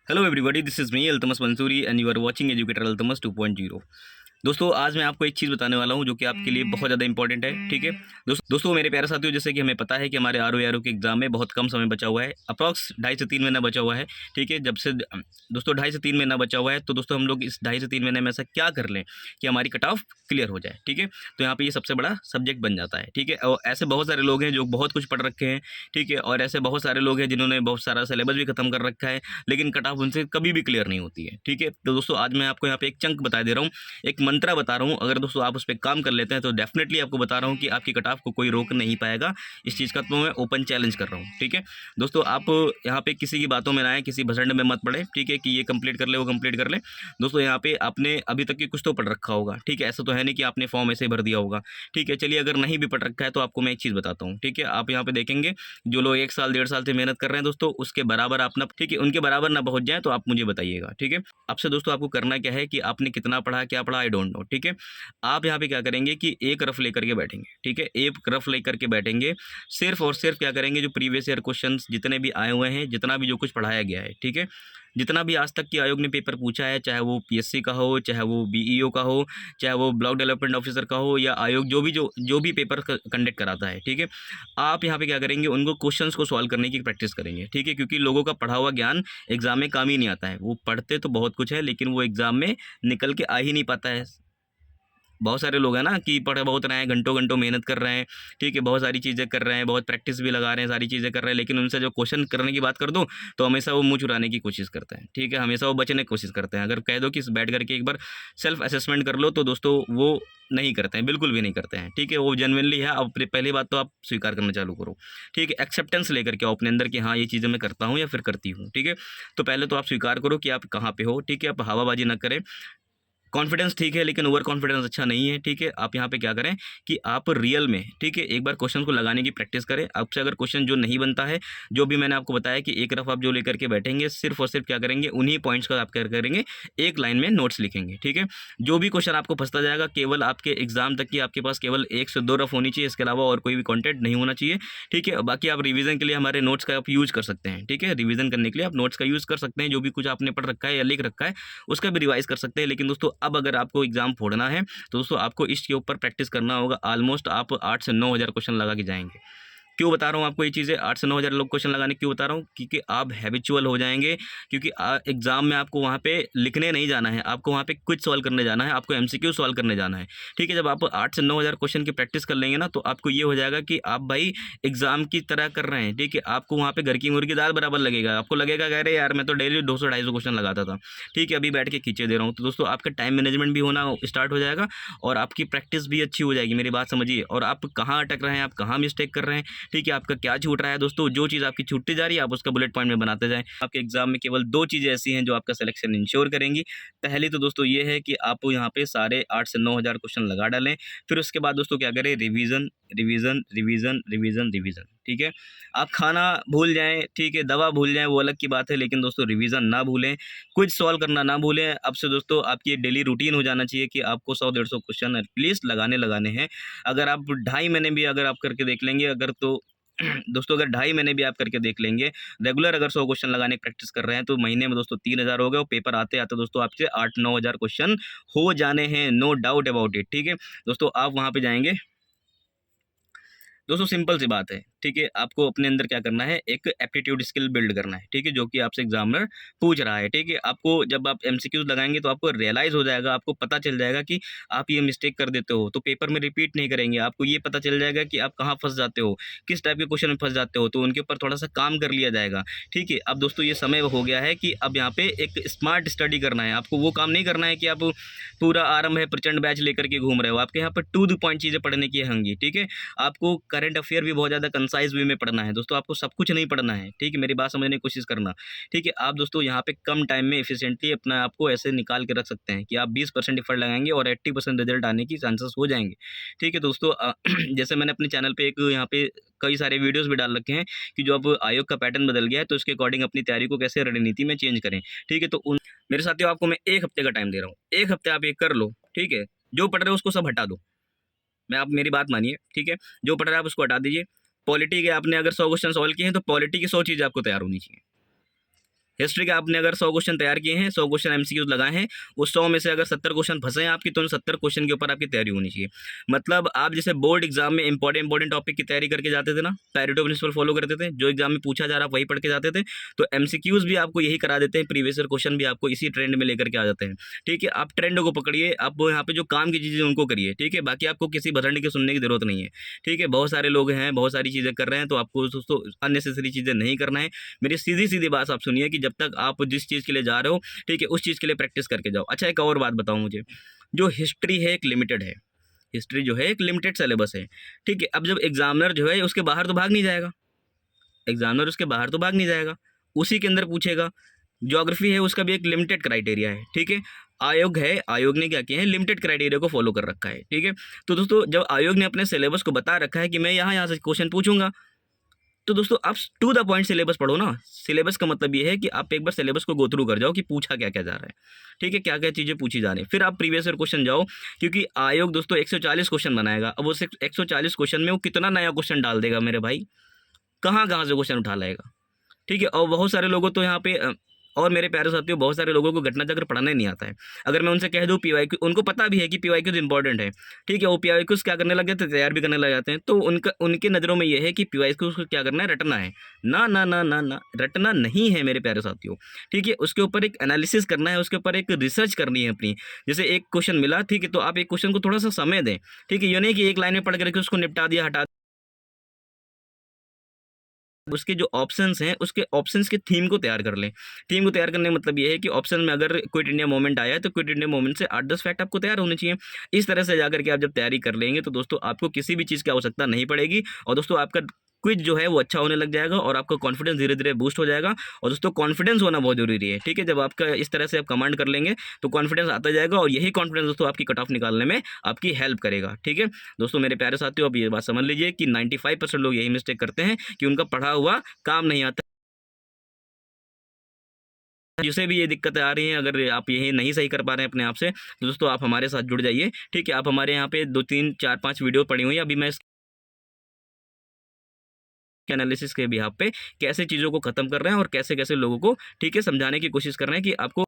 Hello everybody, this is me Altamas Mansuri and you are watching educator Altamas 2.0। दोस्तों, आज मैं आपको एक चीज़ बताने वाला हूं जो कि आपके लिए बहुत ज़्यादा इंपॉर्टेंट है। ठीक है दोस्तों, मेरे प्यारे साथियों, जैसे कि हमें पता है कि हमारे आर के एग्जाम में बहुत कम समय बचा हुआ है। अप्रॉक्स 2.5 से 3 महीना बचा हुआ है। ठीक है, जब से दोस्तों 2.5 से 3 महीना बचा हुआ है, तो दोस्तों हम लोग इस 2.5 से 3 महीने में ऐसा क्या कर लें कि हमारी कट ऑफ क्लियर हो जाए। ठीक है, तो यहाँ पे ये सबसे बड़ा सब्जेक्ट बन जाता है। ठीक है, और ऐसे बहुत सारे लोग हैं जो बहुत कुछ पढ़ रखे हैं। ठीक है, और ऐसे बहुत सारे लोग हैं जिन्होंने बहुत सारा सिलेबस भी खत्म कर रखा है, लेकिन कट ऑफ उनसे कभी भी क्लियर नहीं होती है। ठीक है, तो दोस्तों आज मैं आपको यहाँ पे एक चंक बता दे रहा हूँ, एक मंत्रा बता रहा हूँ। अगर दोस्तों आप उस पर काम कर लेते हैं तो डेफिनेटली आपको बता रहा हूँ कि आपकी कट ऑफ को कोई रोक नहीं पाएगा। इस चीज़ का तो मैं ओपन चैलेंज कर रहा हूँ। ठीक है दोस्तों, आप यहाँ पे किसी की बातों में ना आए, किसी भसड़ में मत पड़े। ठीक है, कि ये कंप्लीट कर ले, वो कंप्लीट कर ले। दोस्तों यहाँ पे आपने अभी तक की कुछ तो पढ़ रखा होगा। ठीक है, ऐसा तो है नहीं कि आपने फॉर्म ऐसे ही भर दिया होगा। ठीक है, चलिए अगर नहीं भी पढ़ रखा है तो आपको मैं एक चीज़ बताता हूँ। ठीक है, आप यहाँ पे देखेंगे जो लोग 1 साल 1.5 साल से मेहनत कर रहे हैं दोस्तों, उसके बराबर आप ना, ठीक है, उनके बराबर ना पहुंच जाए तो आप मुझे बताइएगा। ठीक है, आपसे दोस्तों आपको करना क्या है कि आपने कितना पढ़ा, क्या पढ़ा, आई डोंट नो। ठीक है, आप यहाँ पे क्या करेंगे कि एक रफ लेकर के बैठेंगे। ठीक है, एक रफ लेकर के बैठेंगे, सिर्फ और सिर्फ क्या करेंगे, जो प्रीवियस ईयर क्वेश्चंस जितने भी आए हुए हैं, जितना भी जो कुछ पढ़ाया गया है, ठीक है, जितना भी आज तक की आयोग ने पेपर पूछा है, चाहे वो पीएससी का हो, चाहे वो बीईओ का हो, चाहे वो ब्लॉक डेवलपमेंट ऑफिसर का हो, या आयोग जो भी पेपर कंडक्ट कराता है। ठीक है, आप यहाँ पे क्या करेंगे, उनको क्वेश्चंस को सॉल्व करने की प्रैक्टिस करेंगे। ठीक है, क्योंकि लोगों का पढ़ा हुआ ज्ञान एग्जाम में काम ही नहीं आता है। वो पढ़ते तो बहुत कुछ है, लेकिन वो एग्जाम में निकल के आ ही नहीं पाता है। बहुत सारे लोग हैं ना कि पढ़ बहुत रहे हैं, घंटों घंटों मेहनत कर रहे हैं। ठीक है, बहुत सारी चीज़ें कर रहे हैं, बहुत प्रैक्टिस भी लगा रहे हैं, सारी चीज़ें कर रहे हैं, लेकिन उनसे जो क्वेश्चन करने की बात कर दो तो हमेशा वो मुँह चुराने की कोशिश करते हैं। ठीक है, हमेशा वो बचने की कोशिश करते हैं। अगर कह दो कि बैठ करके एक बार सेल्फ असेसमेंट कर लो, तो दोस्तों वो नहीं करते हैं, बिल्कुल भी नहीं करते हैं। ठीक है, वो जेनुइनली है। अब पहली बात तो आप स्वीकार करना चालू करो। ठीक है, एक्सेप्टेंस लेकर के आओ अपने अंदर कि हाँ, ये चीज़ें मैं करता हूँ या फिर करती हूँ। ठीक है, तो पहले तो आप स्वीकार करो कि आप कहाँ पे हो। ठीक है, आप हवाबाजी ना करें। कॉन्फिडेंस ठीक है, लेकिन ओवर कॉन्फिडेंस अच्छा नहीं है। ठीक है, आप यहाँ पे क्या करें कि आप रियल में, ठीक है, एक बार क्वेश्चन को लगाने की प्रैक्टिस करें। आपसे अगर क्वेश्चन जो नहीं बनता है, जो भी मैंने आपको बताया कि एक रफ आप जो लेकर के बैठेंगे, सिर्फ और सिर्फ क्या करेंगे, उन्हीं पॉइंट्स का आप क्या करेंगे, एक लाइन में नोट्स लिखेंगे। ठीक है, जो भी क्वेश्चन आपको फंसता जाएगा, केवल आपके एग्जाम तक की आपके पास केवल 1 से 2 रफ होनी चाहिए, इसके अलावा और कोई भी कॉन्टेंट नहीं होना चाहिए। ठीक है, बाकी आप रिवीजन के लिए हमारे नोट्स का आप यूज़ कर सकते हैं। ठीक है, रिवीजन करने के लिए आप नोट्स का यूज़ कर सकते हैं। जो भी कुछ आपने पढ़ रखा है या लिख रखा है, उसका भी रिवाइज कर सकते हैं। लेकिन दोस्तों अब अगर आपको एग्जाम फोड़ना है तो दोस्तों आपको इसके ऊपर प्रैक्टिस करना होगा। ऑलमोस्ट आप 8 से 9 हज़ार क्वेश्चन लगा के जाएंगे। क्यों बता रहा हूँ आपको ये चीज़ें, 8 से 9 हज़ार लोग क्वेश्चन लगाने क्यों बता रहा हूँ, क्योंकि आप हैबिचुअल हो जाएंगे। क्योंकि एग्जाम में आपको वहाँ पे लिखने नहीं जाना है, आपको वहाँ पे क्विज सॉल्व करने जाना है, आपको एमसीक्यू सॉल्व करने जाना है। ठीक है, जब आप 8 से 9 हज़ार क्वेश्चन की प्रैक्टिस कर लेंगे ना, तो आपको ये हो जाएगा कि आप भाई एग्जाम की तरह कर रहे हैं। ठीक है, आपको वहाँ पे घर की मुर्गी दाल बराबर लगेगा। आपको लगेगा कह रहे यार, मैं तो डेली 200-250 क्वेश्चन लगाता था। ठीक है, अभी बैठ के खींचे दे रहा हूँ। तो दोस्तों आपका टाइम मैनेजमेंट भी होना स्टार्ट हो जाएगा और आपकी प्रैक्टिस भी अच्छी हो जाएगी। मेरी बात समझिए। और आप कहाँ अटक रहे हैं, आप कहाँ मिस्टेक कर रहे हैं, ठीक है, आपका क्या छूट रहा है दोस्तों। जो चीज़ आपकी छूटती जा रही है, आप उसका बुलेट पॉइंट में बनाते जाएं। आपके एग्जाम में केवल 2 चीज़ें ऐसी हैं जो आपका सिलेक्शन इंश्योर करेंगी। पहली तो दोस्तों ये है कि आप यहाँ पे सारे 8 से 9 हज़ार क्वेश्चन लगा डालें। फिर उसके बाद दोस्तों क्या करें, revision revision revision revision revision. ठीक है, आप खाना भूल जाएं, ठीक है, दवा भूल जाएं, वो अलग की बात है, लेकिन दोस्तों रिवीजन ना भूलें, कुछ सॉल्व करना ना भूलें। अब से दोस्तों आपकी डेली रूटीन हो जाना चाहिए कि आपको 100-150 क्वेश्चन एटलीस्ट लगाने हैं। अगर आप 2.5 महीने भी अगर आप करके देख लेंगे, अगर तो दोस्तों अगर 2.5 महीने भी आप करके देख लेंगे, रेगुलर अगर 100 क्वेश्चन लगाने की प्रैक्टिस कर रहे हैं, तो महीने में दोस्तों 3,000 हो गए और पेपर आते आते दोस्तों आपके 8-9 हज़ार क्वेश्चन हो जाने हैं, नो डाउट अबाउट इट। ठीक है दोस्तों, आप वहाँ पे जाएंगे। दोस्तों सिंपल सी बात है। ठीक है, आपको अपने अंदर क्या करना है, एक एप्टीट्यूड स्किल बिल्ड करना है। ठीक है, जो कि आपसे एग्जामिनर पूछ रहा है। ठीक है, आपको जब आप एमसीक्यूज लगाएंगे तो आपको रियलाइज हो जाएगा, आपको पता चल जाएगा कि आप ये मिस्टेक कर देते हो, तो पेपर में रिपीट नहीं करेंगे। आपको ये पता चल जाएगा कि आप कहाँ फंस जाते हो, किस टाइप के क्वेश्चन में फंस जाते हो, तो उनके ऊपर थोड़ा सा काम कर लिया जाएगा। ठीक है, अब दोस्तों ये समय हो गया है कि अब यहाँ पे एक स्मार्ट स्टडी करना है। आपको वो काम नहीं करना है कि आप पूरा आरंभ है प्रचंड बैच लेकर के घूम रहे हो। आपके यहाँ पर टू द पॉइंट चीज़ें पढ़ने की होंगी। ठीक है, आपको करंट अफेयर भी बहुत ज़्यादा कंसाइज वे में पढ़ना है दोस्तों, आपको सब कुछ नहीं पढ़ना है। ठीक है, मेरी बात समझने की कोशिश करना। ठीक है, आप दोस्तों यहाँ पे कम टाइम में एफिशिएंटली अपना आपको ऐसे निकाल के रख सकते हैं कि आप 20% एफर्ट लगाएंगे और 80% रिजल्ट आने की चांसेस हो जाएंगे। ठीक है दोस्तों, जैसे मैंने अपने चैनल पे एक यहाँ पे कई सारे वीडियोस भी डाल रखे हैं कि जो अब आयोग का पैटर्न बदल गया है, तो उसके अकॉर्डिंग अपनी तैयारी को कैसे रणनीति में चेंज करें। ठीक है, तो मेरे साथियों आपको मैं 1 हफ्ते का टाइम दे रहा हूँ। 1 हफ्ते आप ये कर लो। ठीक है, जो पढ़ रहे हो उसको सब हटा दो। मैं आप मेरी बात मानिए। ठीक है, जो पढ़ रहा है आप उसको हटा दीजिए। पॉलिटी के आपने अगर 100 क्वेश्चन सॉल्व किए हैं, तो पॉलिटी की 100 चीज़ें आपको तैयार होनी चाहिए। हिस्ट्री के आपने अगर 100 क्वेश्चन तैयार किए हैं, 100 क्वेश्चन एमसीक्यूज लगाए हैं, उस 100 में से अगर 70 क्वेश्चन फंसे हैं आपकी, तो उन 70 क्वेश्चन के ऊपर आपकी तैयारी होनी चाहिए। मतलब आप जैसे बोर्ड एग्जाम में इंपॉर्टेंट टॉपिक की तैयारी करके जाते थे ना, पैरेटो प्रिंसिपल फॉलो करते थे, जो एग्जाम में पूछा जा रहा वही पढ़ के जाते थे, तो एमसीक्यूज भी आपको यही करा देते हैं, प्रीवियस ईयर क्वेश्चन भी आपको इसी ट्रेंड में लेकर के आ जाते हैं। ठीक है, आप ट्रेंड को पकड़िए, आप यहाँ पे जो काम की चीज़ें उनको करिए। ठीक है, बाकी आपको किसी भसंडी के सुनने की जरूरत नहीं है। ठीक है, बहुत सारे लोग हैं, बहुत सारी चीज़ें कर रहे हैं, तो आपको दोस्तों अननेसेसरी चीज़ें नहीं करना है। मेरी सीधी सीधी बात आप सुनिए कि जब तक आप जिस चीज़ के लिए जा रहे हो, ठीक है, उस चीज़ के लिए प्रैक्टिस करके जाओ। अच्छा, एक और बात बताओ मुझे, जो हिस्ट्री है एक लिमिटेड है, हिस्ट्री जो है एक लिमिटेड सिलेबस है। ठीक है, अब जब एग्जामिनर जो है उसके बाहर तो भाग नहीं जाएगा, एग्जामिनर उसके बाहर तो भाग नहीं जाएगा, उसी के अंदर पूछेगा। ज्योग्राफी है, उसका भी एक लिमिटेड क्राइटेरिया है। ठीक है, आयोग है, आयोग ने क्या किया है, लिमिटेड क्राइटेरिया को फॉलो कर रखा है। ठीक है, तो दोस्तों जब आयोग ने अपने सिलेबस को बता रखा है कि मैं यहाँ से क्वेश्चन पूछूंगा, तो दोस्तों आप टू द पॉइंट सिलेबस पढ़ो ना। सिलेबस का मतलब ये है कि आप एक बार सिलेबस को गो थ्रू कर जाओ कि पूछा क्या क्या जा रहा है। ठीक है, क्या क्या चीज़ें पूछी जा रही हैं, फिर आप प्रीवियस ईयर क्वेश्चन जाओ, क्योंकि आयोग दोस्तों 140 क्वेश्चन बनाएगा। अब उस 140 क्वेश्चन में वो कितना नया क्वेश्चन डाल देगा मेरे भाई, कहाँ कहाँ से क्वेश्चन उठा लाएगा। ठीक है, और बहुत सारे लोगों तो यहाँ पे और मेरे प्यारे साथियों, बहुत सारे लोगों को घटना चक्र पढ़ना ही नहीं आता है। अगर मैं उनसे कह दूँ पीवाईक्यू, उनको पता भी है कि पीवाईक्यूज इंपॉर्टेंट है। ठीक है, वो पीवाईक्यूज क्या करने लग जाते हैं, तैयार भी करने लग जाते हैं। तो उनका, उनके नज़रों में ये है कि पीवाईक्यूज को क्या करना है, रटना है। ना ना ना ना ना, रटना नहीं है मेरे प्यारे साथियों। ठीक है, उसके ऊपर एक एनालिसिस करना है, उसके ऊपर एक रिसर्च करनी है अपनी। जैसे एक क्वेश्चन मिला, ठीक है, तो आप एक क्वेश्चन को थोड़ा सा समय दें। ठीक है, ये नहीं कि एक लाइन में पढ़ करके उसको निपटा दिया, हटा, उसके जो ऑप्शंस हैं उसके ऑप्शंस के थीम को तैयार कर लें। थीम को तैयार करने का मतलब ये है कि ऑप्शन में अगर क्विट इंडिया मूवमेंट आया है, तो क्विट इंडिया मूवमेंट से 8-10 फैक्ट आपको तैयार होने चाहिए। इस तरह से जाकर के आप जब तैयारी कर लेंगे, तो दोस्तों आपको किसी भी चीज़ की आवश्यकता नहीं पड़ेगी, और दोस्तों आपका क्विज जो है वो अच्छा होने लग जाएगा, और आपका कॉन्फिडेंस धीरे धीरे बूस्ट हो जाएगा। और दोस्तों कॉन्फिडेंस होना बहुत जरूरी है। ठीक है, जब आपका इस तरह से आप कमांड कर लेंगे, तो कॉन्फिडेंस आता जाएगा, और यही कॉन्फिडेंस दोस्तों आपकी कट ऑफ निकालने में आपकी हेल्प करेगा। ठीक है दोस्तों, मेरे प्यारे साथियों, अब ये बात समझ लीजिए कि 95% लोग यही मिस्टेक करते हैं कि उनका पढ़ा हुआ काम नहीं आता। जिसे भी ये दिक्कतें आ रही हैं, अगर आप यही नहीं सही कर पा रहे हैं अपने आप से, तो दोस्तों आप हमारे साथ जुड़ जाइए। ठीक है, आप हमारे यहाँ पे 2-3-4-5 वीडियो पड़ी हुई हैं, अभी मैं इसके एनालिसिस के बिहाफ पे कैसे चीज़ों को ख़त्म कर रहे हैं, और कैसे कैसे लोगों को, ठीक है, समझाने की कोशिश कर रहे हैं कि आपको